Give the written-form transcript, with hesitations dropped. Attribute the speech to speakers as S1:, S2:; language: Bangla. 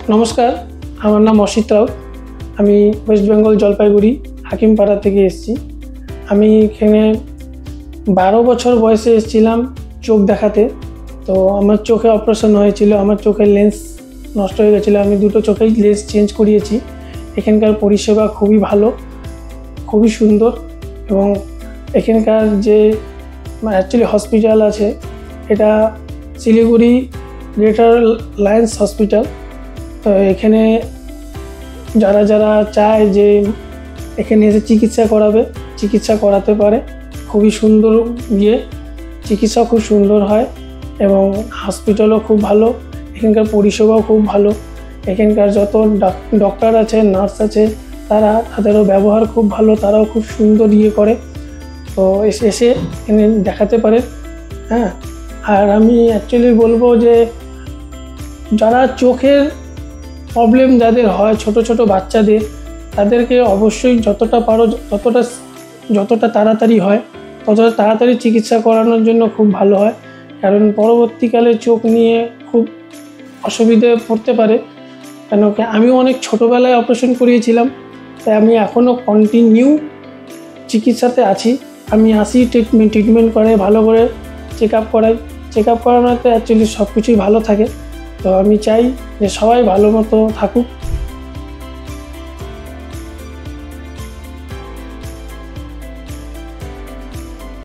S1: নমস্কার, আমার নাম অসিত রাউত। আমি ওয়েস্ট বেঙ্গল জলপাইগুড়ি হাকিমপাড়া থেকে এসেছি। আমি এখানে 12 বছর বয়সে এসেছিলাম চোখ দেখাতে। তো আমার চোখে অপারেশন হয়েছিল, আমার চোখের লেন্স নষ্ট হয়ে গেছিলো। আমি দুটো চোখেই লেন্স চেঞ্জ করিয়েছি। এখানকার পরিষেবা খুবই ভালো, খুবই সুন্দর। এবং এখানকার যে অ্যাকচুয়ালি হসপিটাল আছে, এটা শিলিগুড়ি গ্রেটার লায়েন্স হসপিটাল। তো এখানে যারা যারা চায় যে এখানে এসে চিকিৎসা করাতে পারে। খুবই সুন্দর চিকিৎসা খুব সুন্দর হয় এবং হসপিটালও খুব ভালো। এখানকার পরিষেবাও খুব ভালো। এখানকার যত ডক্টর আছে, নার্স আছে, তাদেরও ব্যবহার খুব ভালো, তারাও খুব সুন্দর করে। তো এসে এখানে দেখাতে পারে। হ্যাঁ, আর আমি অ্যাকচুয়ালি বলবো যে যারা চোখের প্রবলেম যাদের হয়, ছোট ছোট বাচ্চাদের, তাদেরকে অবশ্যই যতটা তাড়াতাড়ি হয় ততটা তাড়াতাড়ি চিকিৎসা করানোর জন্য খুব ভালো হয়। কারণ পরবর্তীকালে চোখ নিয়ে খুব অসুবিধে পড়তে পারে। কেন কি আমিও অনেক ছোটোবেলায় অপারেশন করিয়েছিলাম, তাই আমি এখনও কন্টিনিউ চিকিৎসাতে আছি। আমি আসি, ট্রিটমেন্ট করে ভালো করে চেক আপ করানোতে অ্যাকচুয়ালি সব কিছুই ভালো থাকে। তো আমি চাই যে সবাই ভালো মতো থাকুক।